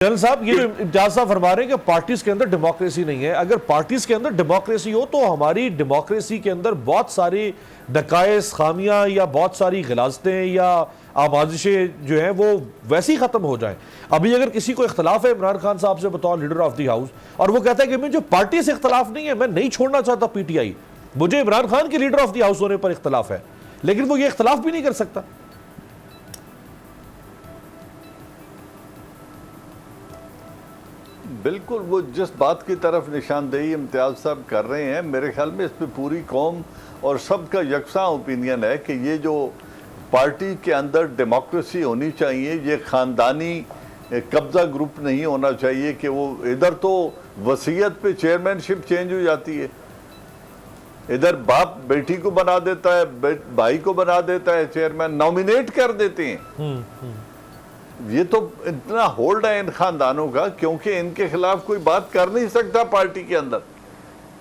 General साहब, ये जो इम्तियाज साहब फरमा रहे हैं कि पार्टीज के अंदर डेमोक्रेसी नहीं है। अगर पार्टीज के अंदर डेमोक्रेसी हो तो हमारी डेमोक्रेसी के अंदर बहुत सारी नकायस, खामियां या बहुत सारी गिलाजतें या आमाजिशें जो हैं वो वैसे ही खत्म हो जाएं। अभी अगर किसी को इख्तलाफ है इमरान खान साहब से बतौर लीडर ऑफ द हाउस और वो कहता है कि मैं जो पार्टी से इख्तलाफ नहीं है, मैं नहीं छोड़ना चाहता पीटीआई, मुझे इमरान खान के लीडर ऑफ द हाउस होने पर इख्तलाफ है, लेकिन वो ये इख्तलाफ भी नहीं कर सकता। बिल्कुल, वो जिस बात की तरफ निशानदेही इम्तियाज साहब कर रहे हैं, मेरे ख्याल में इस पर पूरी कौम और सबका यकसा ओपिनियन है कि ये जो पार्टी के अंदर डेमोक्रेसी होनी चाहिए, ये ख़ानदानी कब्ज़ा ग्रुप नहीं होना चाहिए कि वो इधर तो वसीयत पे चेयरमैनशिप चेंज हो जाती है, इधर बाप बेटी को बना देता है, भाई को बना देता है चेयरमैन, नॉमिनेट कर देते हैं। ये तो इतना होल्ड है इन खानदानों का, क्योंकि इनके खिलाफ कोई बात कर नहीं सकता। पार्टी के अंदर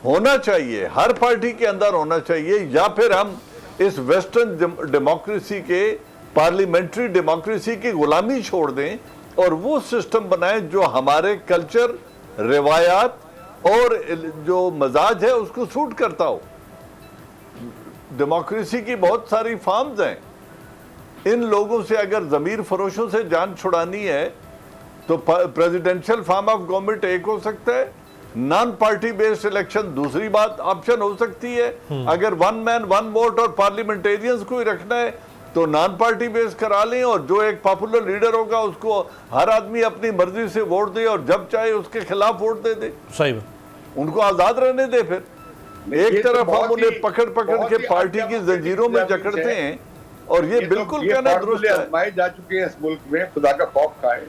होना चाहिए, हर पार्टी के अंदर होना चाहिए, या फिर हम इस वेस्टर्न डेमोक्रेसी के, पार्लियामेंट्री डेमोक्रेसी की गुलामी छोड़ दें और वो सिस्टम बनाएं जो हमारे कल्चर, रिवायात और जो मजाज है उसको सूट करता हो। डेमोक्रेसी की बहुत सारी फॉर्म्स हैं। इन लोगों से अगर ज़मीर फरोशों से जान छुड़ानी है तो प्रेसिडेंशियल फॉर्म ऑफ गवर्नमेंट एक हो सकता है, नॉन पार्टी बेस्ड इलेक्शन दूसरी बात ऑप्शन हो सकती है। अगर वन मैन वन वोट और पार्लियामेंटेरियंस को ही रखना है तो नॉन पार्टी बेस्ड करा लें और जो एक पॉपुलर लीडर होगा उसको हर आदमी अपनी मर्जी से वोट दे और जब चाहे उसके खिलाफ वोट दे दे। सही है, उनको आजाद रहने दे। फिर एक तरफ हम उन्हें पकड़ पकड़ के पार्टी की जंजीरों में जकड़ते हैं और ये बिल्कुल कहना दुरुस्त है। आजमाए जा चुके हैं इस मुल्क में, खुदा का खौफ खाए।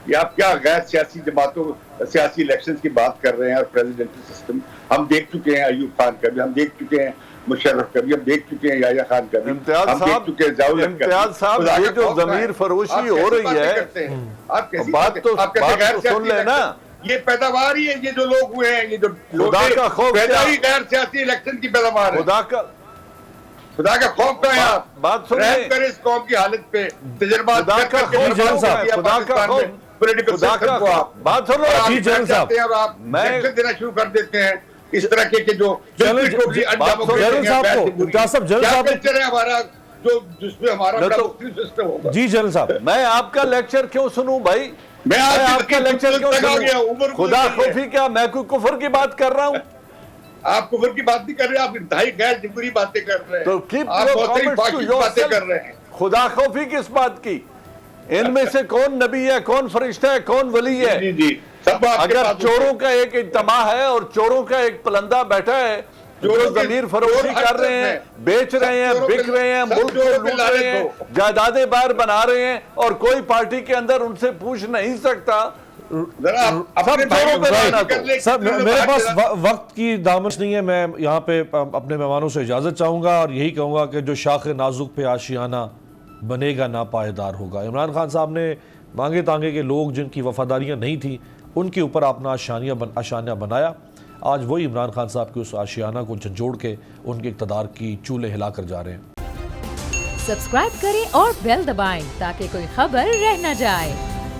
ये आप क्या गैर सियासी जमातों, सियासी इलेक्शंस की बात कर रहे हैं और प्रेसिडेंशियल सिस्टम हम देख चुके हैं। अयूब खान का भी हम देख चुके हैं, मुशर्रफ का भी हम देख चुके हैं, याया खान का भी इम्तियाज हम देख चुके हैं। इम्तियाज साहब, ये जो ज़मीर फरोशी हो रही है, आप कैसी बात तो सुन लेना। ये पैदावार ही है, ये जो लोग हुए हैं, ये जो खुदा का खौफ, गैर सियासी इलेक्शन की पैदावार है। खुदा का खौफ का यार बात सुन कर इस कौम की हालत पे तजुर्बा खुदा का बात सुन लो जी जनरल साहब, मैं देना शुरू कर देते हैं इस तरह के जो जनरल साहब हमारा जो जिसमें हमारा बड़ा मुख्तलिफ सिस्टम होगा। जी जनरल साहब, मैं आपका लेक्चर क्यों सुनूं भाई? मैं आपका लेक्चर क्यों सुनूं? खुदा खौफी क्या, मैं कोई कुफर की बात कर रहा हूं? आप कुफर की बात नहीं कर रहे, आप इंतहाई गैर जिम्मेदारी बातें कर रहे हैं। तो आप बातें कर रहे हैं। खुदा खौफी किस बात की? इनमें से कौन नबी है, कौन फरिश्ता है, कौन वली है? जी जी, सब अगर चोरों का एक इज्तमा है और चोरों का एक पलंदा बैठा है जो जमीर फरोशी कर रहे हैं, बेच रहे हैं, बिक रहे हैं, मुल्क को लूट रहे हैं, जायदादें बाहर बना रहे हैं और कोई पार्टी के अंदर उनसे पूछ नहीं सकता। सर, मेरे पास वक्त की दामश नहीं है। मैं यहाँ पे अपने मेहमानों से इजाज़त चाहूँगा और यही कहूँगा कि जो शाख नाजुक पे आशियाना बनेगा ना पायदार होगा। इमरान खान साहब ने मांगे तांगे के लोग जिनकी वफादारियाँ नहीं थी उनके ऊपर अपना आशियाना बनाया। आज वही इमरान खान साहब के उस आशियाना को झंझोड़ के उनके इक़्तिदार की चूल्हे हिला कर जा रहे हैं। सब्सक्राइब करें और बेल दबाएं ताकि कोई खबर रह न जाए।